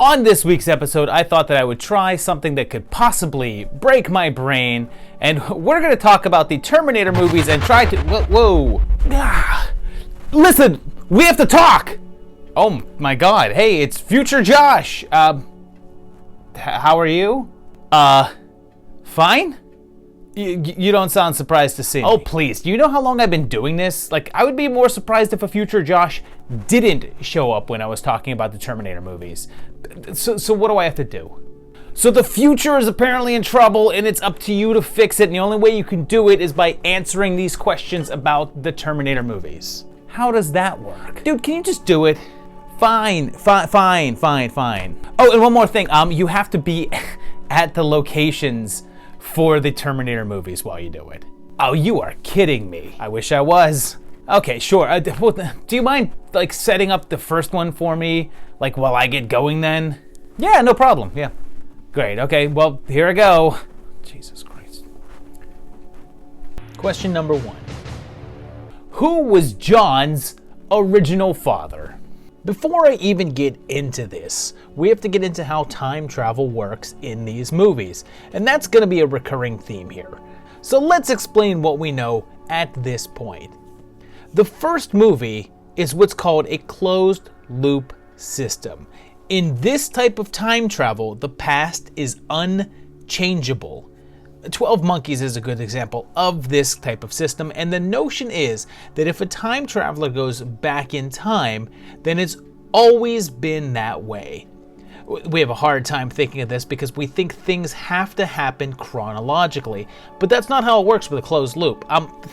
On this week's episode, I thought that I would try something that could possibly break my brain, and we're going to talk about the Terminator movies and try to... Whoa. Listen, we have to talk! Oh my god, hey, it's future Josh. How are you? Fine? You don't sound surprised to see me. Oh, please. Do you know how long I've been doing this? Like, I would be more surprised if a future Josh didn't show up when I was talking about the Terminator movies. So what do I have to do? So the future is apparently in trouble, and it's up to you to fix it, and the only way you can do it is by answering these questions about the Terminator movies. How does that work? Dude, can you just do it? Fine. Oh, and one more thing. You have to be at the locations for the Terminator movies while you do it. Oh, you are kidding me. I wish I was. Okay, sure. Do you mind, like, setting up the first one for me, like, while I get going then? Yeah, no problem. Yeah. Great. Okay, well, here I go. Jesus Christ. Question number 1. Who was John's original father? Before I even get into this, we have to get into how time travel works in these movies, and that's going to be a recurring theme here. So let's explain what we know at this point. The first movie is what's called a closed loop system. In this type of time travel, the past is unchangeable. 12 Monkeys is a good example of this type of system, and the notion is that if a time traveler goes back in time, then it's always been that way. We have a hard time thinking of this because we think things have to happen chronologically, but that's not how it works with a closed loop.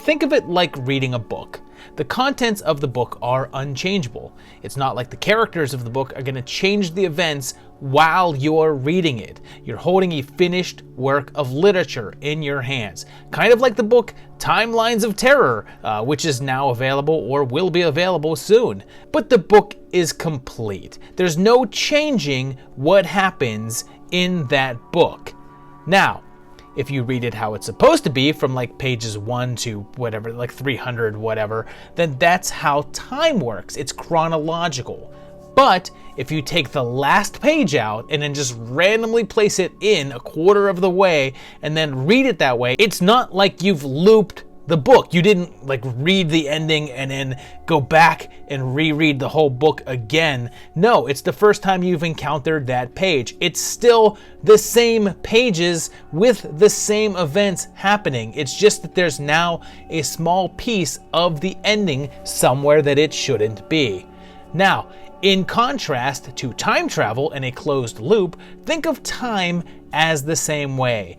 Think of it like reading a book. The contents of the book are unchangeable. It's not like the characters of the book are going to change the events while you're reading it. You're holding a finished work of literature in your hands. Kind of like the book Timelines of Terror, which is now available or will be available soon. But the book is complete. There's no changing what happens in that book. Now, if you read it how it's supposed to be, from like pages 1 to whatever, like 300, whatever, then that's how time works. It's chronological. But if you take the last page out and then just randomly place it in a quarter of the way and then read it that way, it's not like you've looped the book. You didn't like read the ending and then go back and reread the whole book again. No, it's the first time you've encountered that page. It's still the same pages with the same events happening. It's just that there's now a small piece of the ending somewhere that it shouldn't be. Now, in contrast to time travel and a closed loop, think of time as the same way.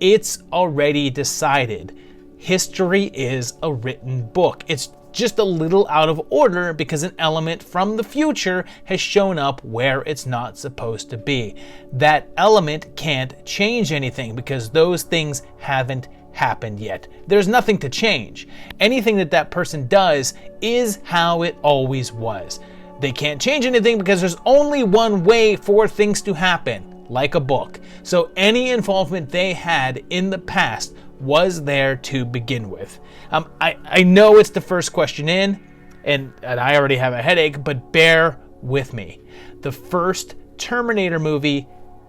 It's already decided. History is a written book. It's just a little out of order because an element from the future has shown up where it's not supposed to be. That element can't change anything because those things haven't happened yet. There's nothing to change. Anything that person does is how it always was. They can't change anything because there's only one way for things to happen, like a book. So any involvement they had in the past was there to begin with. I know it's the first question in, and I already have a headache, but bear with me. The first Terminator movie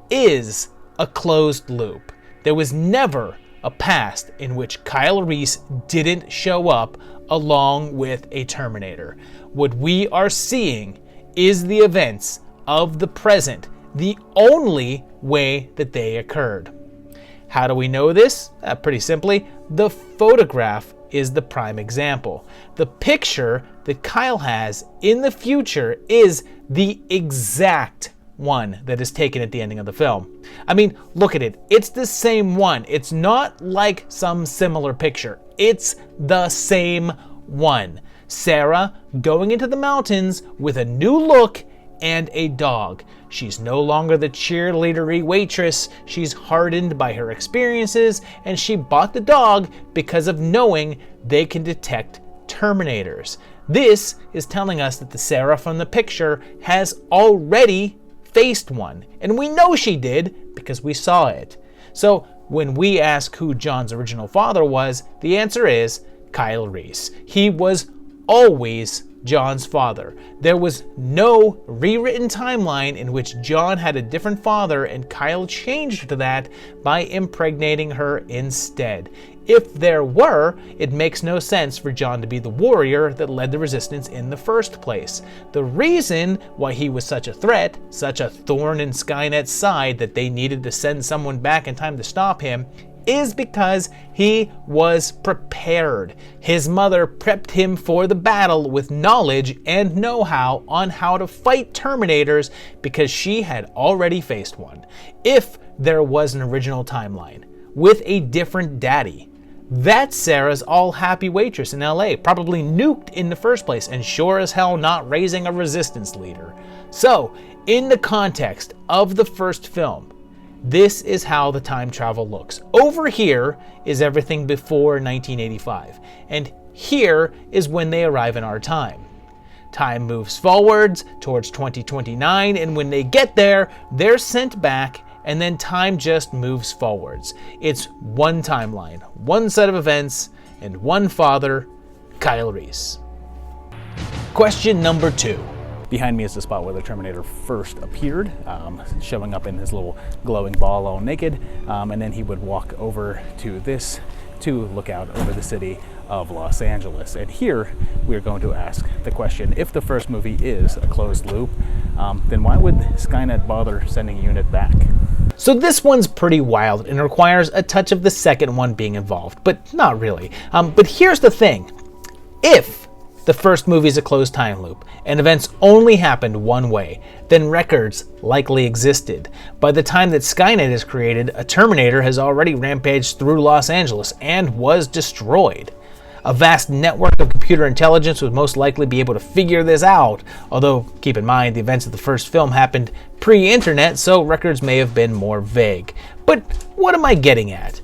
is a closed loop. There was never a past in which Kyle Reese didn't show up along with a Terminator. What we are seeing is the events of the present, the only way that they occurred. How do we know this? Pretty simply, the photograph is the prime example. The picture that Kyle has in the future is the exact one that is taken at the ending of the film. I mean, look at it. It's the same one. It's not like some similar picture. It's the same one. Sarah going into the mountains with a new look and a dog. She's no longer the cheerleadery waitress. She's hardened by her experiences, and she bought the dog because of knowing they can detect Terminators. This is telling us that the Sarah from the picture has already faced one, and we know she did because we saw it. So when we ask who John's original father was, the answer is Kyle Reese. He was always John's father. There was no rewritten timeline in which John had a different father and Kyle changed that by impregnating her instead. If there were, it makes no sense for John to be the warrior that led the resistance in the first place. The reason why he was such a threat, such a thorn in Skynet's side that they needed to send someone back in time to stop him, is because he was prepared. His mother prepped him for the battle with knowledge and know-how on how to fight Terminators because she had already faced one. If there was an original timeline with a different daddy, that's Sarah's all-happy waitress in LA, probably nuked in the first place and sure as hell not raising a resistance leader. So, in the context of the first film, this is how the time travel looks. Over here is everything before 1985, and here is when they arrive in our time. Time moves forwards towards 2029, and when they get there, they're sent back, and then time just moves forwards. It's one timeline, one set of events, and one father, Kyle Reese. Question number 2. Behind me is the spot where the Terminator first appeared, showing up in his little glowing ball all naked, and then he would walk over to this to look out over the city of Los Angeles. And here we're going to ask the question, if the first movie is a closed loop, then why would Skynet bother sending a unit back? So this one's pretty wild and requires a touch of the second one being involved, but not really. But here's the thing. If the first movie is a closed time loop, and events only happened one way, then records likely existed. By the time that Skynet is created, a Terminator has already rampaged through Los Angeles and was destroyed. A vast network of computer intelligence would most likely be able to figure this out, although keep in mind the events of the first film happened pre-internet, so records may have been more vague. But what am I getting at?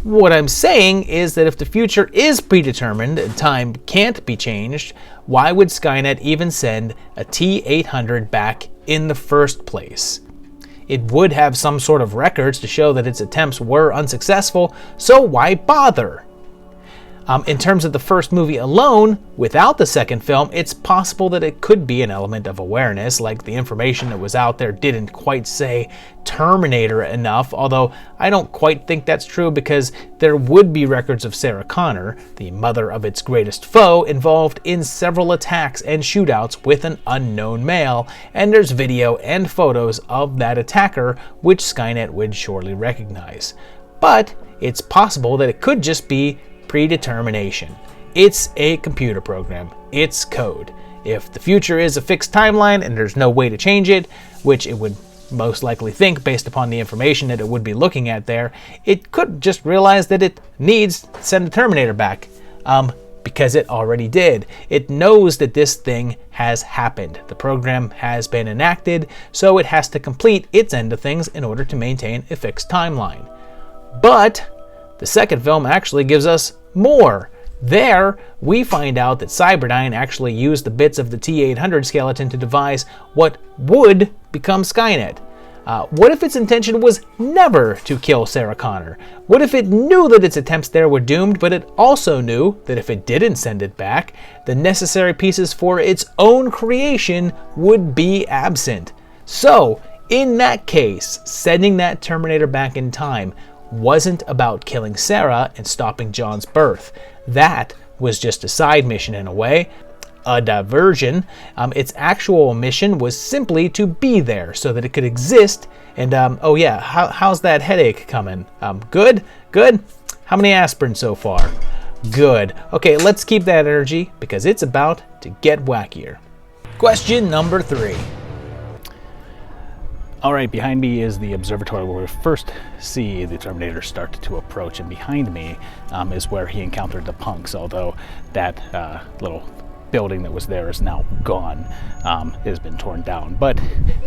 What I'm saying is that if the future is predetermined and time can't be changed, why would Skynet even send a T-800 back in the first place? It would have some sort of records to show that its attempts were unsuccessful, so why bother? In terms of the first movie alone, without the second film, it's possible that it could be an element of awareness, like the information that was out there didn't quite say Terminator enough, although I don't quite think that's true because there would be records of Sarah Connor, the mother of its greatest foe, involved in several attacks and shootouts with an unknown male, and there's video and photos of that attacker, which Skynet would surely recognize. But it's possible that it could just be predetermination. It's a computer program. It's code. If the future is a fixed timeline and there's no way to change it, which it would most likely think based upon the information that it would be looking at there, it could just realize that it needs to send the Terminator back. Because it already did. It knows that this thing has happened. The program has been enacted, so it has to complete its end of things in order to maintain a fixed timeline. But the second film actually gives us more. There, we find out that Cyberdyne actually used the bits of the T-800 skeleton to devise what would become Skynet. What if its intention was never to kill Sarah Connor? What if it knew that its attempts there were doomed, but it also knew that if it didn't send it back, the necessary pieces for its own creation would be absent? So, in that case, sending that Terminator back in time wasn't about killing Sarah and stopping John's birth. That was just a side mission in a way, a diversion. Its actual mission was simply to be there so that it could exist. And oh yeah, how's that headache coming? Good? Good? How many aspirin so far? Good. Okay, let's keep that energy because it's about to get wackier. Question number 3. Alright, behind me is the observatory where we first see the Terminator start to approach, and behind me is where he encountered the punks, although that little building that was there is now gone. It has been torn down, but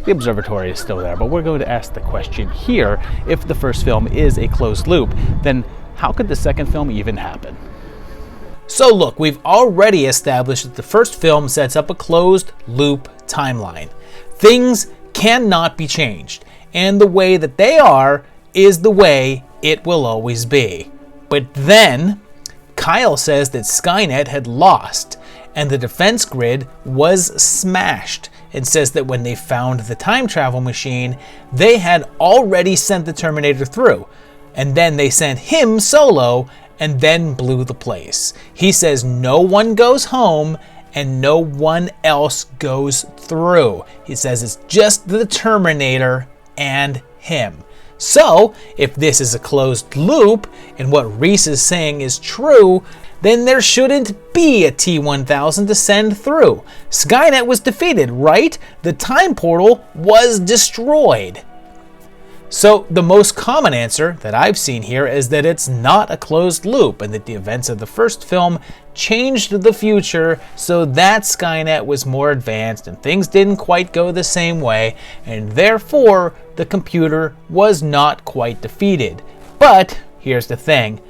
the observatory is still there. But we're going to ask the question here, if the first film is a closed loop, then how could the second film even happen? So look, we've already established that the first film sets up a closed loop timeline. Things cannot be changed, and the way that they are is the way it will always be. But then Kyle says that Skynet had lost, and the defense grid was smashed. It says that when they found the time travel machine, they had already sent the Terminator through, and then they sent him solo and then blew the place. He says no one goes home and no one else goes through. He says it's just the Terminator and him. So, if this is a closed loop, and what Reese is saying is true, then there shouldn't be a T-1000 to send through. Skynet was defeated, right? The time portal was destroyed. So the most common answer that I've seen here is that it's not a closed loop and that the events of the first film changed the future so that Skynet was more advanced and things didn't quite go the same way, and therefore the computer was not quite defeated. But here's the thing.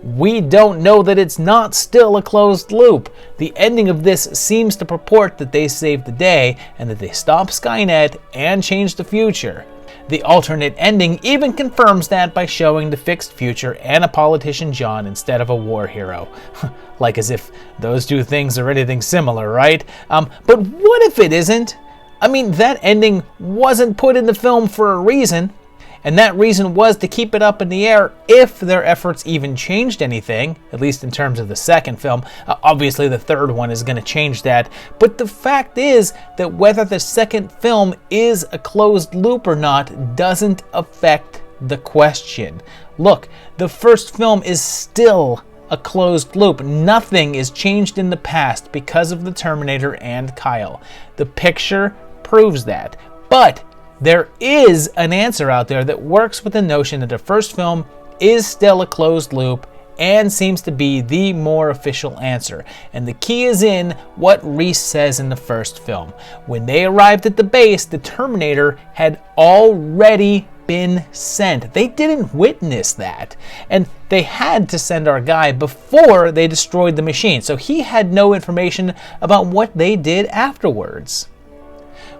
We don't know that it's not still a closed loop. The ending of this seems to purport that they saved the day and that they stopped Skynet and changed the future. The alternate ending even confirms that by showing the fixed future and a politician John instead of a war hero. Like as if those two things are anything similar, right? But what if it isn't? I mean, that ending wasn't put in the film for a reason. And that reason was to keep it up in the air if their efforts even changed anything, at least in terms of the second film. Obviously the third one is going to change that, but the fact is that whether the second film is a closed loop or not doesn't affect the question. Look, the first film is still a closed loop. Nothing is changed in the past because of the Terminator and Kyle. The picture proves that. But there is an answer out there that works with the notion that the first film is still a closed loop and seems to be the more official answer. And the key is in what Reese says in the first film. When they arrived at the base, the Terminator had already been sent. They didn't witness that. And they had to send our guy before they destroyed the machine. So he had no information about what they did afterwards.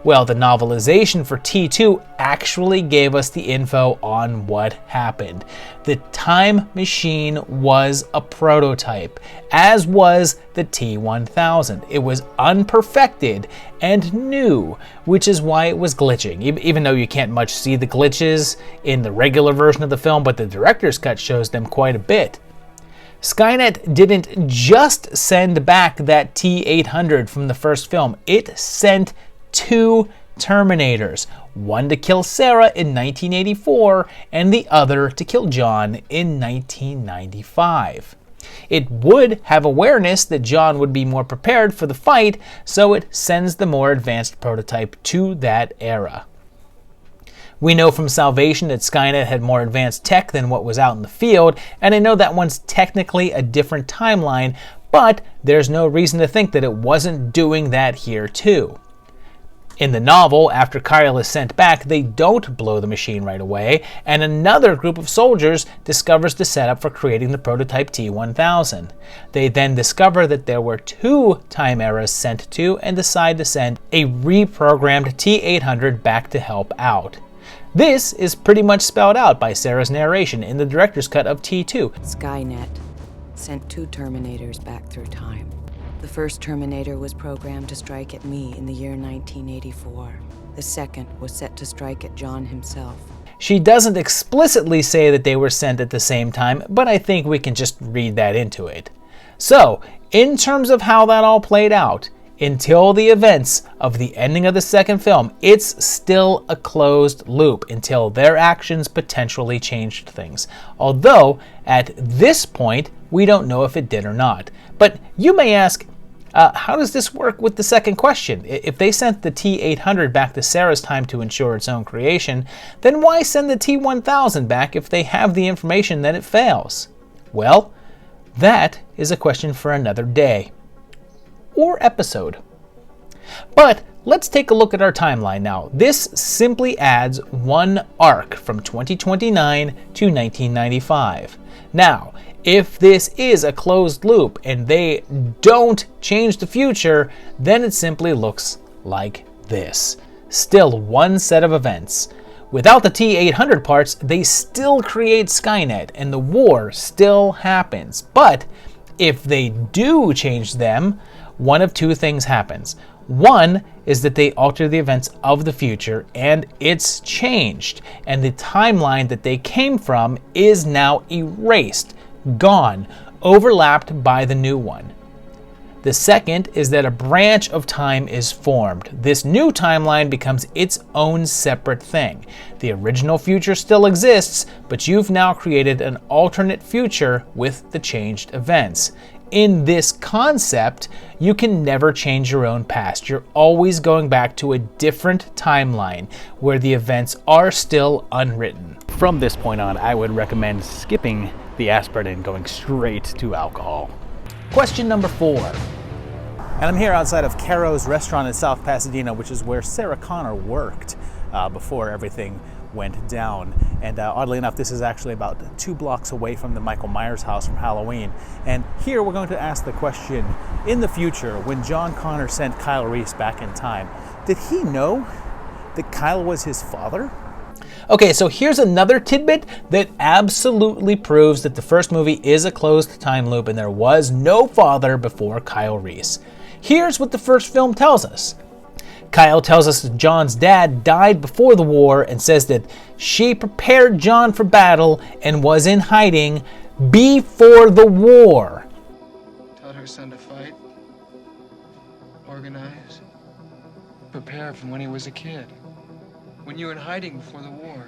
Well, the novelization for T2 actually gave us the info on what happened. The time machine was a prototype, as was the T-1000. It was unperfected and new, which is why it was glitching, even though you can't much see the glitches in the regular version of the film, but the director's cut shows them quite a bit. Skynet didn't just send back that T-800 from the first film, it sent two Terminators, one to kill Sarah in 1984 and the other to kill John in 1995. It would have awareness that John would be more prepared for the fight, so it sends the more advanced prototype to that era. We know from Salvation that Skynet had more advanced tech than what was out in the field, and I know that one's technically a different timeline, but there's no reason to think that it wasn't doing that here too. In the novel, after Kyle is sent back, they don't blow the machine right away, and another group of soldiers discovers the setup for creating the prototype T-1000. They then discover that there were two time eras sent to and decide to send a reprogrammed T-800 back to help out. This is pretty much spelled out by Sarah's narration in the director's cut of T2. Skynet sent two Terminators back through time. The first Terminator was programmed to strike at me in the year 1984. The second was set to strike at John himself. She doesn't explicitly say that they were sent at the same time, but I think we can just read that into it. So, in terms of how that all played out, until the events of the ending of the second film, it's still a closed loop until their actions potentially changed things. Although, at this point, we don't know if it did or not. But you may ask, how does this work with the second question? If they sent the T-800 back to Sarah's time to ensure its own creation, then why send the T-1000 back if they have the information that it fails? Well, that is a question for another day. Or episode. But let's take a look at our timeline now. This simply adds one arc from 2029 to 1995. Now, if this is a closed loop and they don't change the future, then it simply looks like this. Still one set of events. Without the T-800 parts, they still create Skynet and the war still happens. But if they do change them, one of two things happens. One is that they alter the events of the future and it's changed, and the timeline that they came from is now erased, gone, overlapped by the new one. The second is that a branch of time is formed. This new timeline becomes its own separate thing. The original future still exists, but you've now created an alternate future with the changed events. In this concept, you can never change your own past. You're always going back to a different timeline where the events are still unwritten. From this point on, I would recommend skipping the aspirin and going straight to alcohol. Question number 4. And I'm here outside of Caro's restaurant in South Pasadena, which is where Sarah Connor worked before everything went down. And oddly enough, this is actually about 2 blocks away from the Michael Myers house from Halloween. And here we're going to ask the question, in the future, when John Connor sent Kyle Reese back in time, did he know that Kyle was his father? Okay, so here's another tidbit that absolutely proves that the first movie is a closed time loop and there was no father before Kyle Reese. Here's what the first film tells us. Kyle tells us that John's dad died before the war and says that she prepared John for battle and was in hiding before the war. Taught her son to fight, organize, prepare from when he was a kid. When you were in hiding before the war.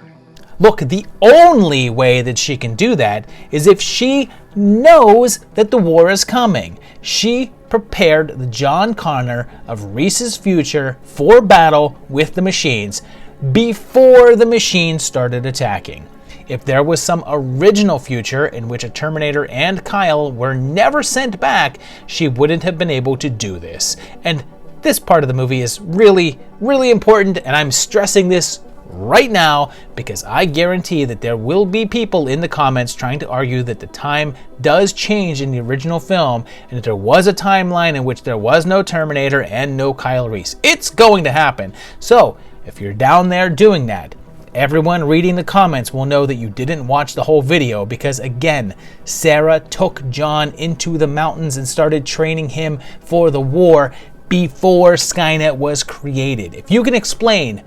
Look, the only way that she can do that is if she knows that the war is coming. She prepared the John Connor of Reese's future for battle with the machines before the machines started attacking. If there was some original future in which a Terminator and Kyle were never sent back, she wouldn't have been able to do this. And this part of the movie is really, really important, and I'm stressing this right now because I guarantee that there will be people in the comments trying to argue that the time does change in the original film and that there was a timeline in which there was no Terminator and no Kyle Reese. It's going to happen. So if you're down there doing that, everyone reading the comments will know that you didn't watch the whole video because, again, Sarah took John into the mountains and started training him for the war before Skynet was created. If you can explain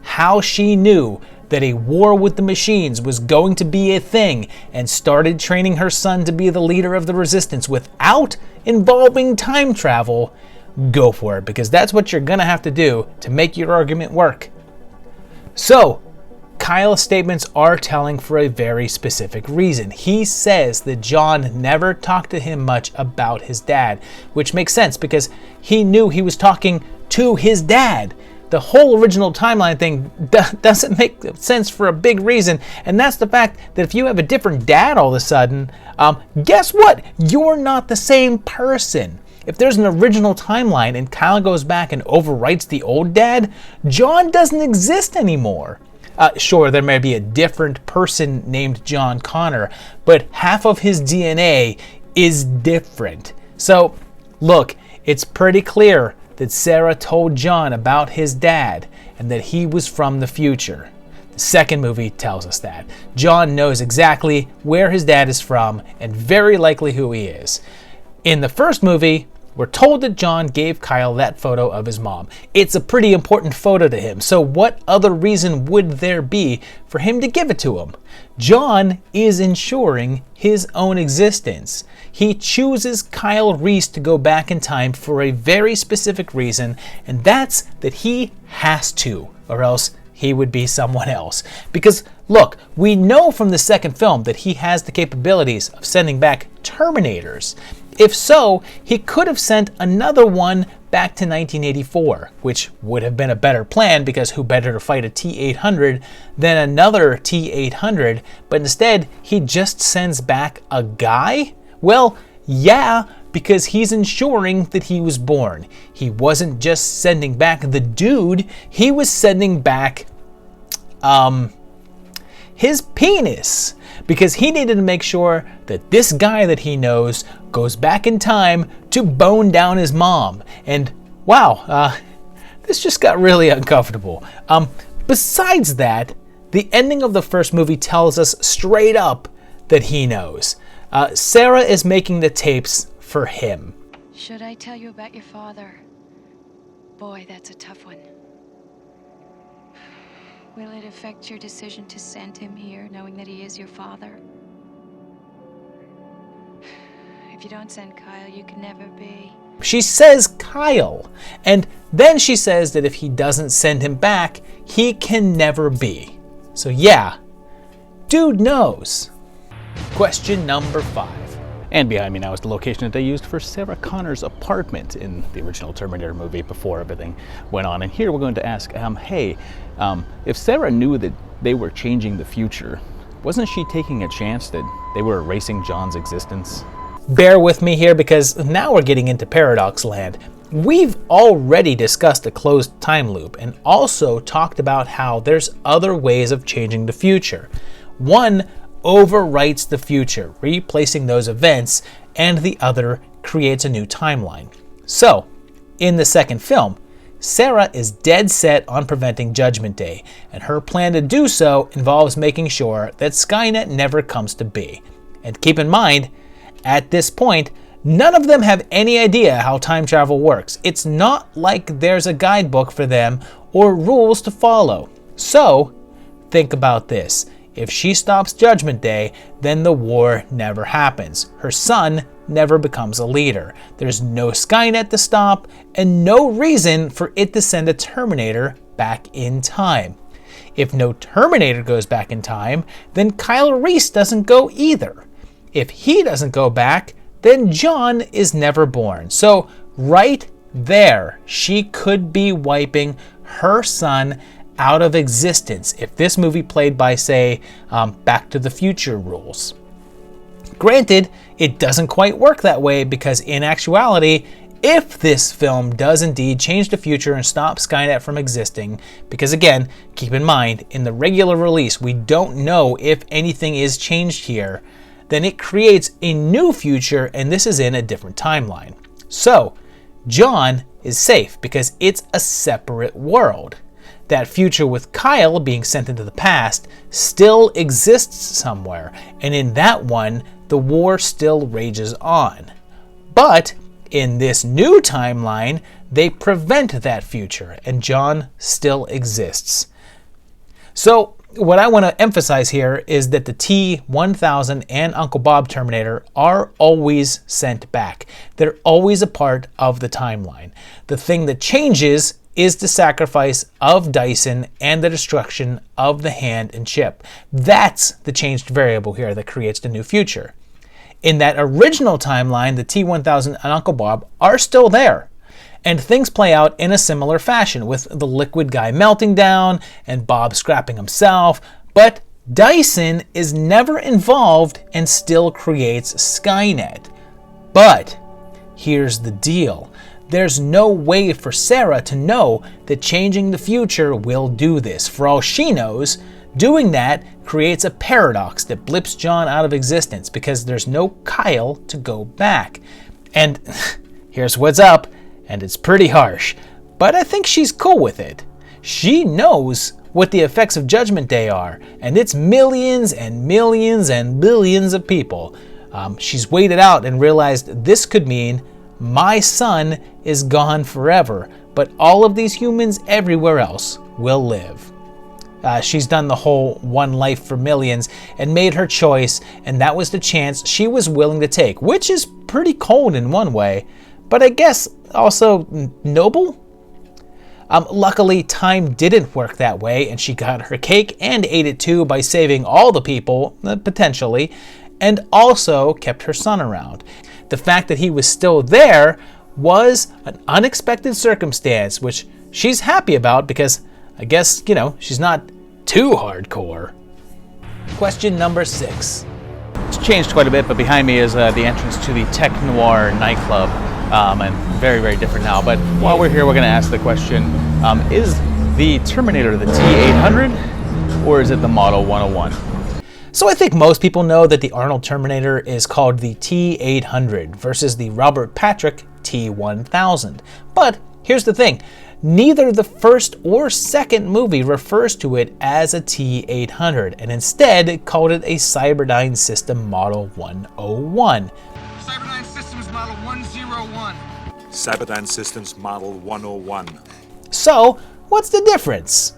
how she knew that a war with the machines was going to be a thing and started training her son to be the leader of the resistance without involving time travel, go for it, because that's what you're gonna have to do to make your argument work. So, Kyle's statements are telling for a very specific reason. He says that John never talked to him much about his dad, which makes sense because he knew he was talking to his dad. The whole original timeline thing doesn't make sense for a big reason, and that's the fact that if you have a different dad all of a sudden, guess what? You're not the same person. If there's an original timeline and Kyle goes back and overwrites the old dad, John doesn't exist anymore. Sure, there may be a different person named John Connor, but half of his DNA is different. So, look, it's pretty clear that Sarah told John about his dad and that he was from the future. The second movie tells us that. John knows exactly where his dad is from and very likely who he is. In the first movie, we're told that John gave Kyle that photo of his mom. It's a pretty important photo to him, so what other reason would there be for him to give it to him? John is ensuring his own existence. He chooses Kyle Reese to go back in time for a very specific reason, and that's that he has to, or else he would be someone else. Because, look, we know from the second film that he has the capabilities of sending back Terminators. If so, he could have sent another one back to 1984, which would have been a better plan because who better to fight a T-800 than another T-800, but instead he just sends back a guy? Well, yeah, because he's ensuring that he was born. He wasn't just sending back the dude, he was sending back his penis, because he needed to make sure that this guy that he knows goes back in time to bone down his mom. And wow, this just got really uncomfortable. Besides that, the ending of the first movie tells us straight up that he knows. Sarah is making the tapes for him. Should I tell you about your father? Boy, that's a tough one. Will it affect your decision to send him here, knowing that he is your father? If you don't send Kyle, you can never be. She says Kyle, and then she says that if he doesn't send him back, he can never be. So yeah, dude knows. Question number 5. And behind me now is the location that they used for Sarah Connor's apartment in the original Terminator movie before everything went on. And here we're going to ask, if Sarah knew that they were changing the future, wasn't she taking a chance that they were erasing John's existence? Bear with me here because now we're getting into paradox land. We've already discussed a closed time loop and also talked about how there's other ways of changing the future. One overwrites the future, replacing those events, and the other creates a new timeline. So, in the second film, Sarah is dead set on preventing Judgment Day, and her plan to do so involves making sure that Skynet never comes to be. And keep in mind, at this point, none of them have any idea how time travel works. It's not like there's a guidebook for them or rules to follow. So, think about this. If she stops Judgment Day, then the war never happens. Her son never becomes a leader. There's no Skynet to stop, and no reason for it to send a Terminator back in time. If no Terminator goes back in time, then Kyle Reese doesn't go either. If he doesn't go back, then John is never born. So right there, she could be wiping her son out of existence if this movie played by, say, Back to the Future rules. Granted, it doesn't quite work that way because in actuality, if this film does indeed change the future and stop Skynet from existing, because again, keep in mind, in the regular release, we don't know if anything is changed here, then it creates a new future, and this is in a different timeline. So, John is safe because it's a separate world. That future with Kyle being sent into the past still exists somewhere, and in that one, the war still rages on. But in this new timeline, they prevent that future, and John still exists. So, what I want to emphasize here is that the T-1000 and Uncle Bob Terminator are always sent back. They're always a part of the timeline. The thing that changes is the sacrifice of Dyson and the destruction of the hand and chip. That's the changed variable here that creates the new future. In that original timeline, the T-1000 and Uncle Bob are still there. And things play out in a similar fashion, with the liquid guy melting down and Bob scrapping himself, but Dyson is never involved and still creates Skynet. But here's the deal. There's no way for Sarah to know that changing the future will do this. For all she knows, doing that creates a paradox that blips John out of existence because there's no Kyle to go back. And here's what's up, and it's pretty harsh, but I think she's cool with it. She knows what the effects of Judgment Day are, and it's millions and millions and billions of people. She's weighed it out and realized this could mean my son is gone forever, but all of these humans everywhere else will live. She's done the whole one life for millions and made her choice, and that was the chance she was willing to take, which is pretty cold in one way, but I guess also noble? Luckily, time didn't work that way, and she got her cake and ate it too by saving all the people, potentially, and also kept her son around. The fact that he was still there was an unexpected circumstance, which she's happy about because I guess, she's not too hardcore. Question number 6. It's changed quite a bit, but behind me is the entrance to the Tech Noir nightclub, and very, very different now. But while we're here, we're going to ask the question, is the Terminator the T-800 or is it the Model 101? So I think most people know that the Arnold Terminator is called the T-800 versus the Robert Patrick T-1000. But here's the thing, neither the first or second movie refers to it as a T-800, and instead called it a Cyberdyne System Model 101. Cyberdyne Systems Model 101. 101. Cyberdyne Systems Model 101. So, what's the difference?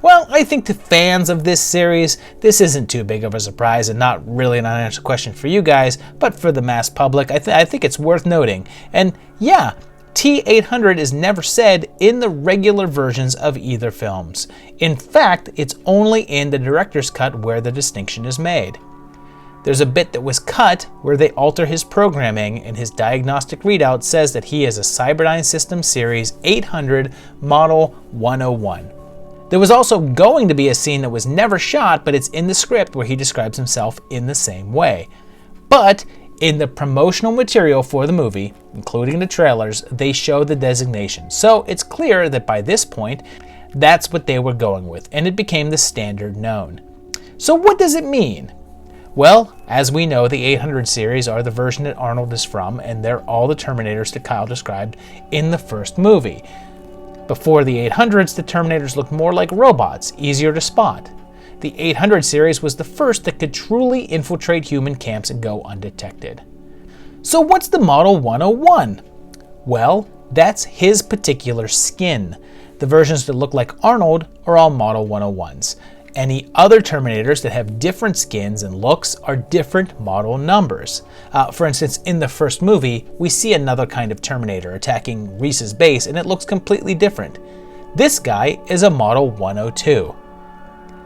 Well, I think to fans of this series, this isn't too big of a surprise and not really an unanswered question for you guys, but for the mass public, I think it's worth noting. And yeah, T-800 is never said in the regular versions of either films. In fact, it's only in the director's cut where the distinction is made. There's a bit that was cut where they alter his programming, and his diagnostic readout says that he is a Cyberdyne Systems Series 800 Model 101. There was also going to be a scene that was never shot, but it's in the script where he describes himself in the same way. But in the promotional material for the movie, including the trailers, they show the designation. So it's clear that by this point, that's what they were going with, and it became the standard known. So what does it mean? Well, as we know, the 800 series are the version that Arnold is from, and they're all the Terminators that Kyle described in the first movie. Before the 800s, the Terminators looked more like robots, easier to spot. The 800 series was the first that could truly infiltrate human camps and go undetected. So what's the Model 101? Well, that's his particular skin. The versions that look like Arnold are all Model 101s. Any other Terminators that have different skins and looks are different model numbers. For instance, in the first movie, we see another kind of Terminator attacking Reese's base, and it looks completely different. This guy is a Model 102.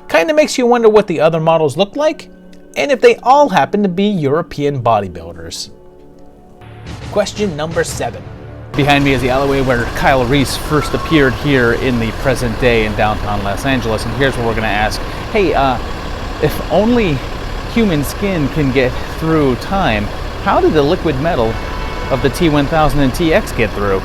Kinda makes you wonder what the other models look like, and if they all happen to be European bodybuilders. Question number 7. Behind me is the alleyway where Kyle Reese first appeared here in the present day in downtown Los Angeles, and here's what we're going to ask. Hey, if only human skin can get through time, how did the liquid metal of the T-1000 and TX get through?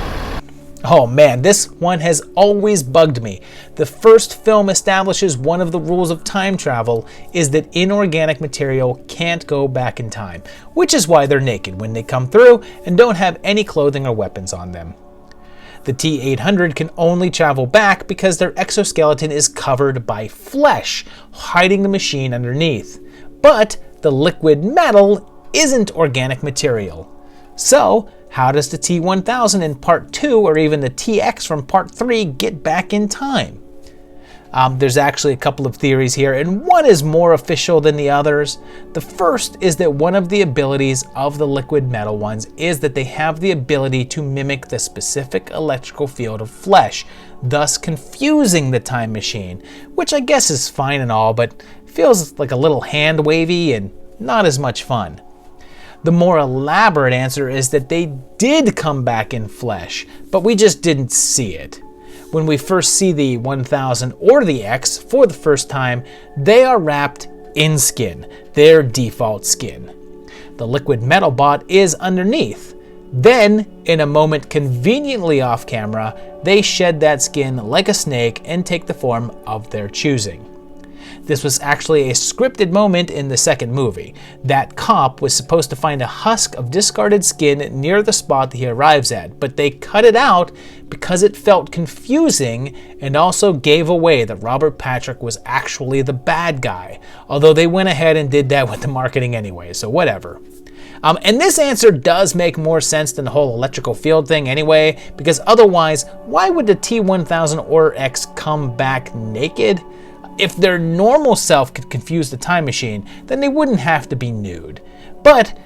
Oh man, this one has always bugged me. The first film establishes one of the rules of time travel is that inorganic material can't go back in time, which is why they're naked when they come through and don't have any clothing or weapons on them. The T-800 can only travel back because their exoskeleton is covered by flesh, hiding the machine underneath. But the liquid metal isn't organic material. So, how does the T-1000 in Part 2 or even the TX from Part 3 get back in time? There's actually a couple of theories here, and one is more official than the others. The first is that one of the abilities of the liquid metal ones is that they have the ability to mimic the specific electrical field of flesh, thus confusing the time machine, which I guess is fine and all, but feels like a little hand-wavy and not as much fun. The more elaborate answer is that they did come back in flesh, but we just didn't see it. When we first see the 1000 or the X for the first time, they are wrapped in skin, their default skin. The liquid metal bot is underneath. Then, in a moment conveniently off camera, they shed that skin like a snake and take the form of their choosing. This was actually a scripted moment in the second movie. That cop was supposed to find a husk of discarded skin near the spot that he arrives at, but they cut it out because it felt confusing and also gave away that Robert Patrick was actually the bad guy, although they went ahead and did that with the marketing anyway, so whatever. And this answer does make more sense than the whole electrical field thing anyway, because otherwise, why would the T-1000 or X come back naked? If their normal self could confuse the time machine, then they wouldn't have to be nude. But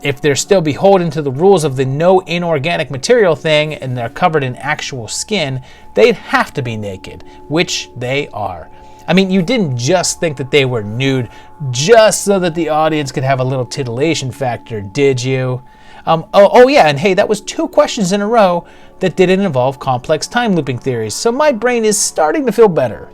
if they're still beholden to the rules of the no inorganic material thing and they're covered in actual skin, they'd have to be naked, which they are. I mean, you didn't just think that they were nude just so that the audience could have a little titillation factor, did you? Oh yeah, and hey, that was 2 questions in a row that didn't involve complex time looping theories, so my brain is starting to feel better.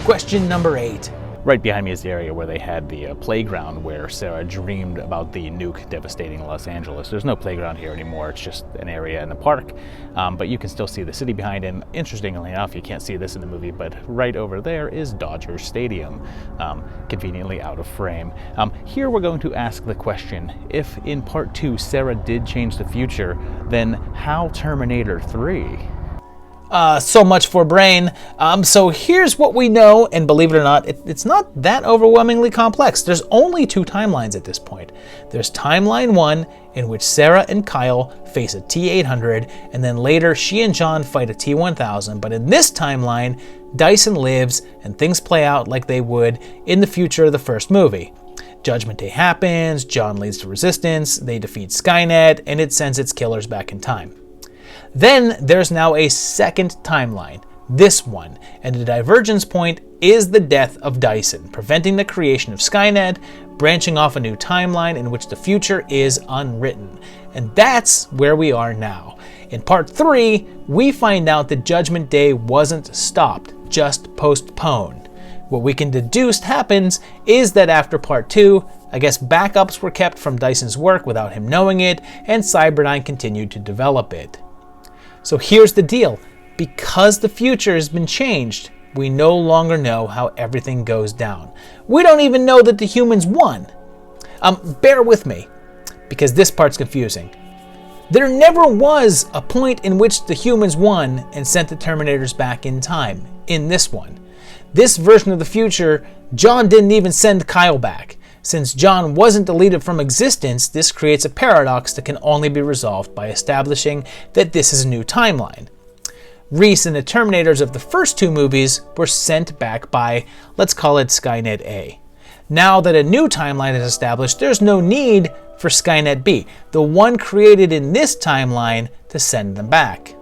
Question number 8. Right behind me is the area where they had the playground where Sarah dreamed about the nuke devastating Los Angeles. There's no playground here anymore, it's just an area in the park, but you can still see the city behind it. And interestingly enough, you can't see this in the movie, but right over there is Dodger Stadium, conveniently out of frame. Here we're going to ask the question, if in Part 2 Sarah did change the future, then how Terminator 3? So much for brain. So here's what we know, and believe it or not, it's not that overwhelmingly complex. There's only 2 timelines at this point. There's timeline 1, in which Sarah and Kyle face a T-800, and then later she and John fight a T-1000. But in this timeline, Dyson lives, and things play out like they would in the future of the first movie. Judgment Day happens, John leads the resistance, they defeat Skynet, and it sends its killers back in time. Then there's now a second timeline, this one, and the divergence point is the death of Dyson, preventing the creation of Skynet, branching off a new timeline in which the future is unwritten. And that's where we are now. In part 3, we find out that Judgment Day wasn't stopped, just postponed. What we can deduce happens is that after part 2, I guess backups were kept from Dyson's work without him knowing it, and Cyberdyne continued to develop it. So here's the deal. Because the future has been changed, we no longer know how everything goes down. We don't even know that the humans won. Bear with me, because this part's confusing. There never was a point in which the humans won and sent the Terminators back in time, in this one. This version of the future, John didn't even send Kyle back. Since John wasn't deleted from existence, this creates a paradox that can only be resolved by establishing that this is a new timeline. Reese and the Terminators of the first 2 movies were sent back by, let's call it Skynet A. Now that a new timeline is established, there's no need for Skynet B, the one created in this timeline, to send them back.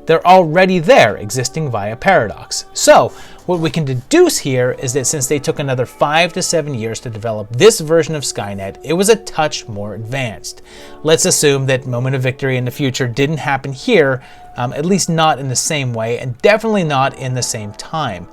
They're already there, existing via paradox. So, what we can deduce here is that since they took another 5 to 7 years to develop this version of Skynet, it was a touch more advanced. Let's assume that Moment of Victory in the future didn't happen here, at least not in the same way, and definitely not in the same time.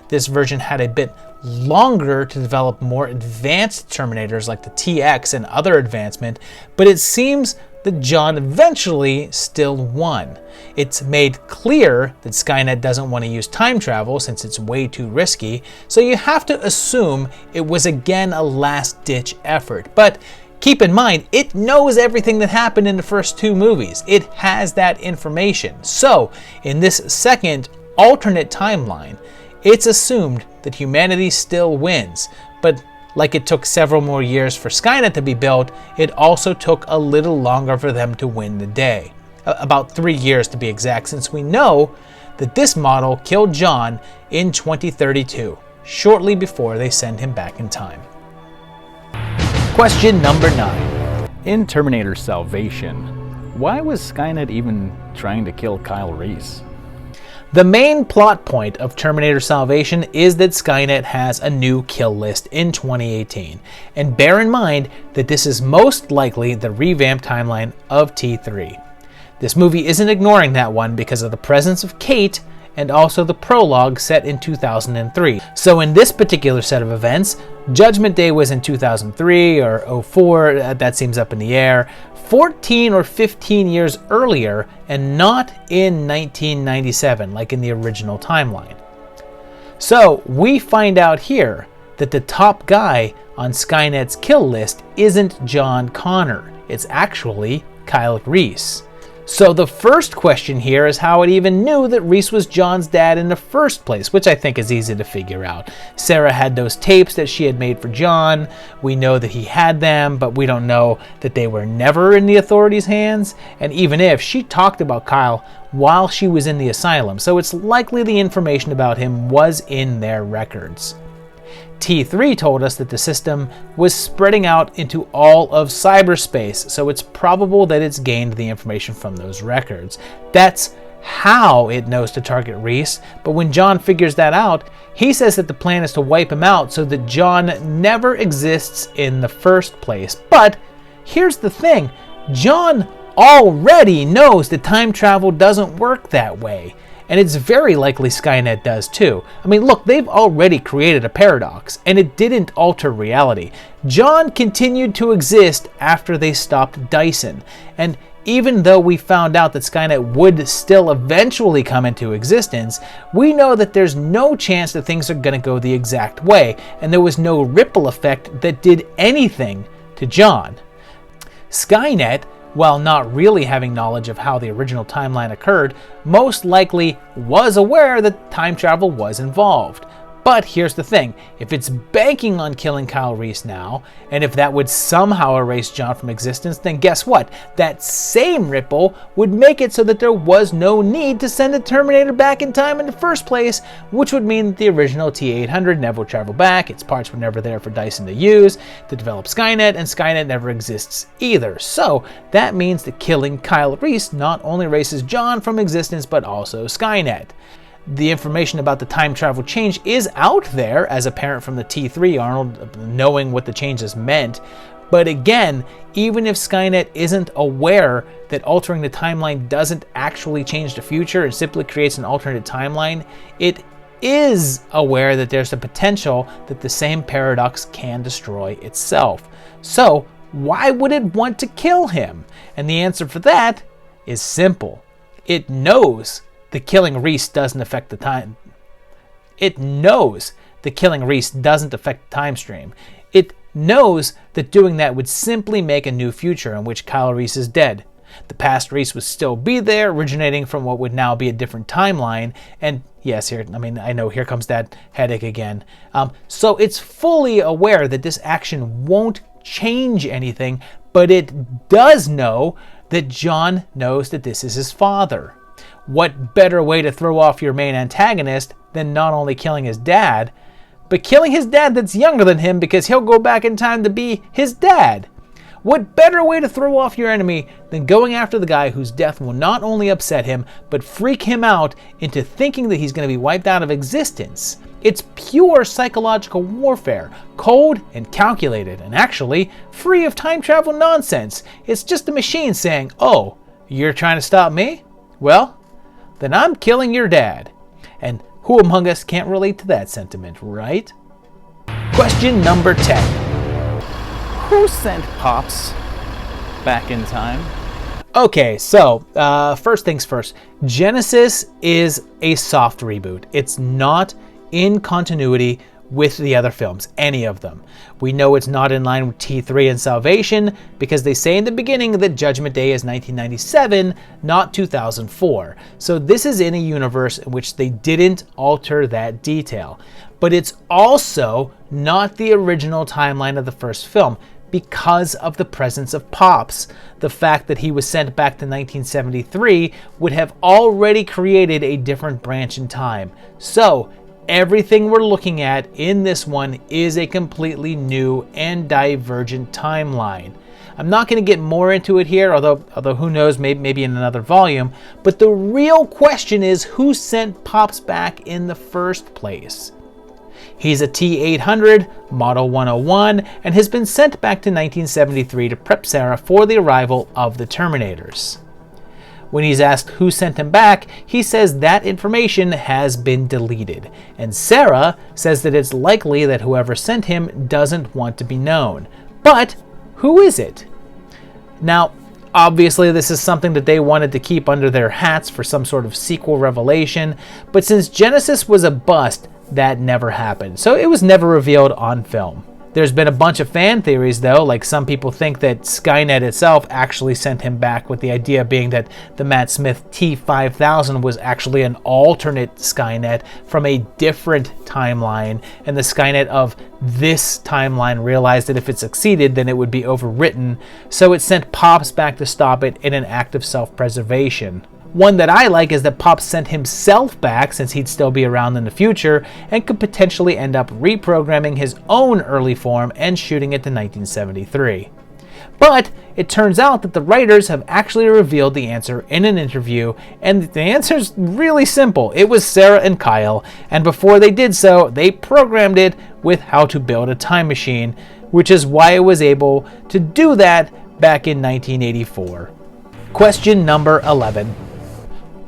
This version had a bit longer to develop more advanced Terminators like the TX and other advancement, but it seems that John eventually still won. It's made clear that Skynet doesn't want to use time travel since it's way too risky, so you have to assume it was again a last-ditch effort. But keep in mind, it knows everything that happened in the first 2 movies. It has that information. So, in this second alternate timeline, it's assumed that humanity still wins, but like it took several more years for Skynet to be built, it also took a little longer for them to win the day. About 3 years to be exact, since we know that this model killed John in 2032, shortly before they send him back in time. Question number 9. In Terminator Salvation, why was Skynet even trying to kill Kyle Reese? The main plot point of Terminator Salvation is that Skynet has a new kill list in 2018, and bear in mind that this is most likely the revamped timeline of T3. This movie isn't ignoring that one because of the presence of Kate and also the prologue set in 2003. So in this particular set of events, Judgment Day was in 2003 or 04, that seems up in the air, 14 or 15 years earlier, and not in 1997 like in the original timeline. So we find out here that the top guy on Skynet's kill list isn't John Connor, it's actually Kyle Reese. So the first question here is how it even knew that Reese was John's dad in the first place, which I think is easy to figure out. Sarah had those tapes that she had made for John. We know that he had them, but we don't know that they were never in the authorities' hands. And even if, she talked about Kyle while she was in the asylum, so it's likely the information about him was in their records. T3 told us that the system was spreading out into all of cyberspace, so it's probable that it's gained the information from those records. That's how it knows to target Reese, but when John figures that out, he says that the plan is to wipe him out so that John never exists in the first place. But here's the thing, John already knows that time travel doesn't work that way. And it's very likely Skynet does too. I mean, look, they've already created a paradox, and it didn't alter reality. John continued to exist after they stopped Dyson, and even though we found out that Skynet would still eventually come into existence, we know that there's no chance that things are going to go the exact way, and there was no ripple effect that did anything to John. Skynet while not really having knowledge of how the original timeline occurred, most likely was aware that time travel was involved. But here's the thing, if it's banking on killing Kyle Reese now, and if that would somehow erase John from existence, then guess what? That same ripple would make it so that there was no need to send the Terminator back in time in the first place, which would mean that the original T-800 never would travel back, its parts were never there for Dyson to use, to develop Skynet, and Skynet never exists either. So that means that killing Kyle Reese not only erases John from existence, but also Skynet. The information about the time travel change is out there, as apparent from the T3, Arnold knowing what the changes meant. But again, even if Skynet isn't aware that altering the timeline doesn't actually change the future and simply creates an alternate timeline, it is aware that there's a potential that the same paradox can destroy itself. So why would it want to kill him? And the answer for that is simple. It knows the killing Reese doesn't affect the time. It knows the killing Reese doesn't affect the time stream. It knows that doing that would simply make a new future in which Kyle Reese is dead. The past Reese would still be there, originating from what would now be a different timeline. And yes, I know here comes that headache again. So it's fully aware that this action won't change anything, but it does know that John knows that this is his father. What better way to throw off your main antagonist than not only killing his dad, but killing his dad that's younger than him because he'll go back in time to be his dad? What better way to throw off your enemy than going after the guy whose death will not only upset him, but freak him out into thinking that he's going to be wiped out of existence? It's pure psychological warfare, cold and calculated, and actually free of time travel nonsense. It's just a machine saying, "Oh, you're trying to stop me? Well, then I'm killing your dad." And who among us can't relate to that sentiment, right? Question number 10. Who sent Pops back in time? Okay, so first things first. Genesis is a soft reboot. It's not in continuity with the other films, any of them. We know it's not in line with T3 and Salvation because they say in the beginning that Judgment Day is 1997, not 2004. So this is in a universe in which they didn't alter that detail. But it's also not the original timeline of the first film because of the presence of Pops. The fact that he was sent back to 1973 would have already created a different branch in time. So everything we're looking at in this one is a completely new and divergent timeline. I'm not going to get more into it here, although who knows, maybe in another volume. But the real question is, who sent Pops back in the first place? He's a T-800, Model 101, and has been sent back to 1973 to prep Sarah for the arrival of the Terminators. When he's asked who sent him back, he says that information has been deleted. And Sarah says that it's likely that whoever sent him doesn't want to be known. But who is it? Now, obviously this is something that they wanted to keep under their hats for some sort of sequel revelation, but since Genesis was a bust, that never happened. So it was never revealed on film. There's been a bunch of fan theories though, like some people think that Skynet itself actually sent him back, with the idea being that the Matt Smith T-5000 was actually an alternate Skynet from a different timeline, and the Skynet of this timeline realized that if it succeeded then it would be overwritten, so it sent Pops back to stop it in an act of self-preservation. One that I like is that Pops sent himself back, since he'd still be around in the future, and could potentially end up reprogramming his own early form and shooting it to 1973. But it turns out that the writers have actually revealed the answer in an interview, and the answer's really simple. It was Sarah and Kyle, and before they did so, they programmed it with how to build a time machine, which is why it was able to do that back in 1984. Question number 11.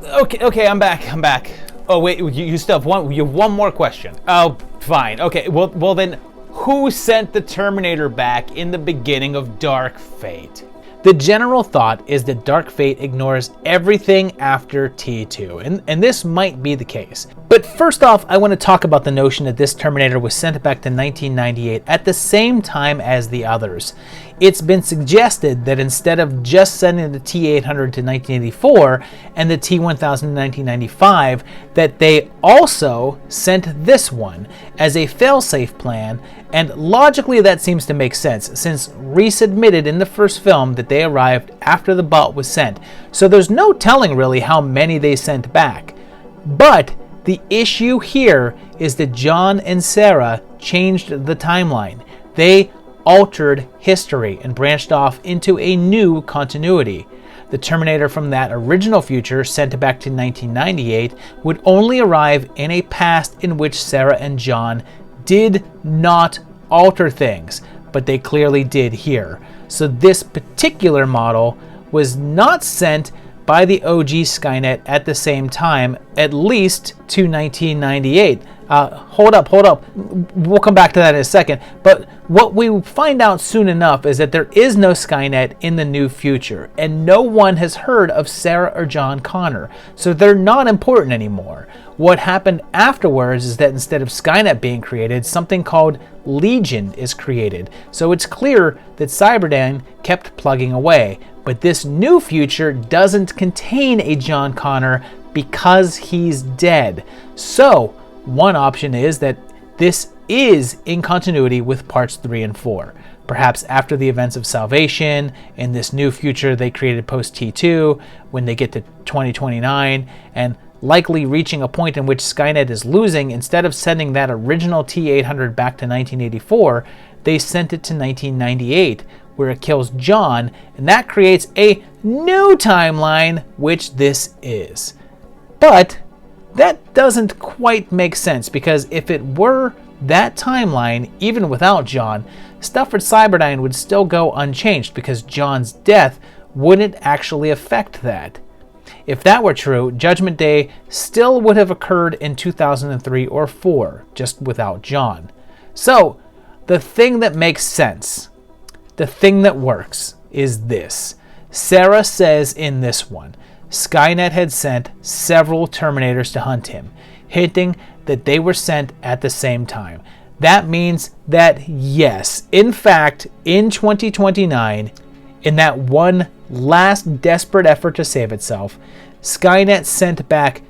Okay, I'm back. Oh wait, you still have one more question. Oh, fine. Okay, well then, who sent the Terminator back in the beginning of Dark Fate? The general thought is that Dark Fate ignores everything after T2, and this might be the case. But first off, I want to talk about the notion that this Terminator was sent back to 1998 at the same time as the others. It's been suggested that instead of just sending the T-800 to 1984 and the T-1000 to 1995, that they also sent this one as a failsafe plan, and logically that seems to make sense, since Reese admitted in the first film that they arrived after the bot was sent, so there's no telling really how many they sent back. But the issue here is that John and Sarah changed the timeline. They altered history and branched off into a new continuity. The Terminator from that original future, sent back to 1998, would only arrive in a past in which Sarah and John did not alter things, but they clearly did here. So this particular model was not sent by the OG Skynet at the same time, at least to 1998. Hold up. We'll come back to that in a second. But what we find out soon enough is that there is no Skynet in the new future, and no one has heard of Sarah or John Connor, so they're not important anymore. What happened afterwards is that instead of Skynet being created, something called Legion is created. So it's clear that Cyberdyne kept plugging away. But this new future doesn't contain a John Connor because he's dead. So one option is that this is in continuity with parts 3 and 4. Perhaps after the events of Salvation, in this new future they created post T2, when they get to 2029, and likely reaching a point in which Skynet is losing, instead of sending that original T-800 back to 1984, they sent it to 1998, where it kills John, and that creates a new timeline, which this is. But that doesn't quite make sense, because if it were that timeline, even without John, stuff at Cyberdyne would still go unchanged, because John's death wouldn't actually affect that. If that were true, Judgment Day still would have occurred in 2003 or 4, just without John. So, the thing that makes sense, the thing that works, is this. Sarah says in this one, Skynet had sent several Terminators to hunt him, hinting that they were sent at the same time. That means that yes, in fact, in 2029, in that one last desperate effort to save itself, Skynet sent back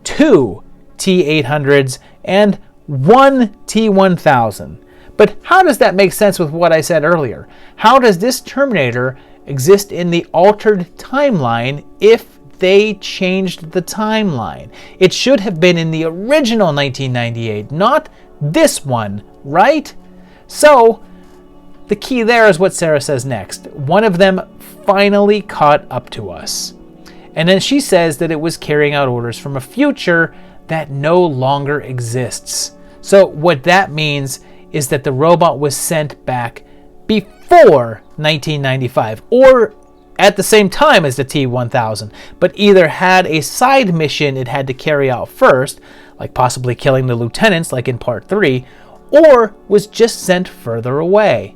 2 T-800s and 1 T-1000. But how does that make sense with what I said earlier? How does this Terminator exist in the altered timeline if they changed the timeline? It should have been in the original 1998, not this one, right? So, the key there is what Sarah says next. One of them finally caught up to us. And then she says that it was carrying out orders from a future that no longer exists. So what that means is that the robot was sent back before 1995, or at the same time as the T-1000, but either had a side mission it had to carry out first, like possibly killing the lieutenants like in part 3, or was just sent further away.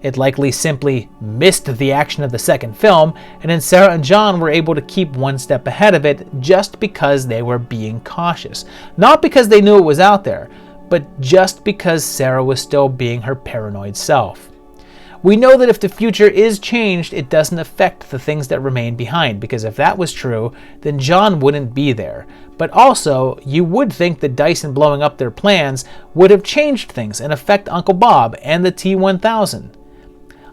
It likely simply missed the action of the second film, and then Sarah and John were able to keep one step ahead of it just because they were being cautious. Not because they knew it was out there, but just because Sarah was still being her paranoid self. We know that if the future is changed, it doesn't affect the things that remain behind, because if that was true, then John wouldn't be there. But also, you would think that Dyson blowing up their plans would have changed things and affect Uncle Bob and the T-1000.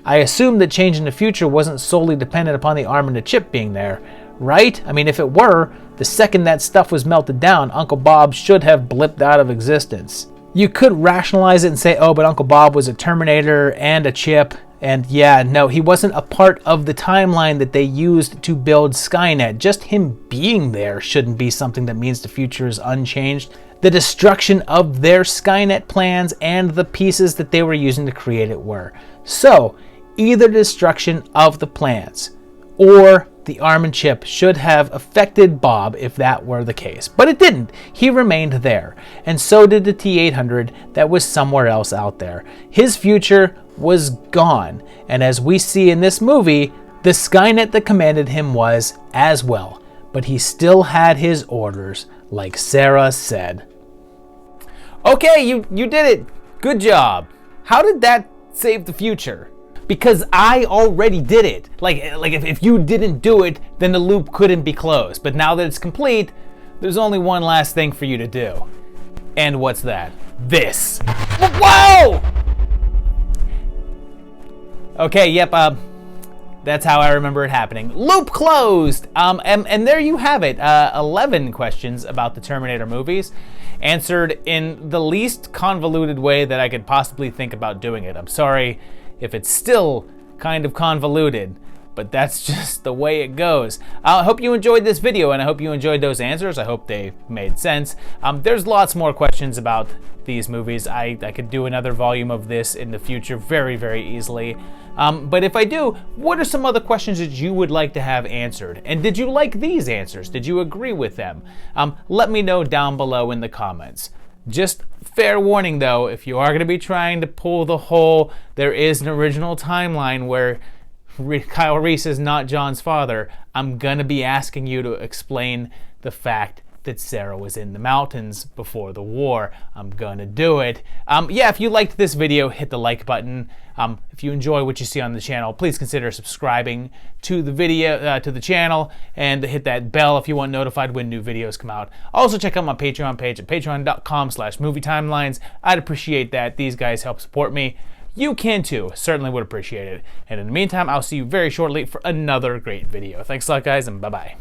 I assume that change in the future wasn't solely dependent upon the arm and the chip being there, right? I mean, if it were, the second that stuff was melted down, Uncle Bob should have blipped out of existence. You could rationalize it and say, oh, but Uncle Bob was a Terminator and a chip, and yeah, no, he wasn't a part of the timeline that they used to build Skynet. Just him being there shouldn't be something that means the future is unchanged. The destruction of their Skynet plans and the pieces that they were using to create it were. So, either destruction of the plans or the arm and chip should have affected Bob if that were the case. But it didn't. He remained there. And so did the T-800 that was somewhere else out there. His future was gone. And as we see in this movie, The Skynet that commanded him was as well, but he still had his orders, like Sarah said. Okay, you did it. Good job. How did that save the future? Because I already did it. Like if you didn't do it, then the loop couldn't be closed. But now that it's complete, there's only one last thing for you to do. And what's that? This. Whoa! Okay, yep, that's how I remember it happening. Loop closed! And there you have it. 11 questions about the Terminator movies, answered in the least convoluted way that I could possibly think about doing it. I'm sorry if it's still kind of convoluted, but that's just the way it goes. I hope you enjoyed this video, and I hope you enjoyed those answers. I hope they made sense. There's lots more questions about these movies. I could do another volume of this in the future very, very easily. But if I do, what are some other questions that you would like to have answered? And did you like these answers? Did you agree with them? Let me know down below in the comments. Just fair warning though, if you are going to be trying to pull the whole, there is an original timeline where Kyle Reese is not John's father, I'm going to be asking you to explain the fact that Sarah was in the mountains before the war. I'm gonna do it. Yeah, if you liked this video, hit the like button. If you enjoy what you see on the channel, please consider subscribing to the video, to the channel, and hit that bell if you want notified when new videos come out. Also, check out my Patreon page at patreon.com/movietimelines. I'd appreciate that. These guys help support me. You can too. Certainly would appreciate it. And in the meantime, I'll see you very shortly for another great video. Thanks a lot, guys, and bye-bye.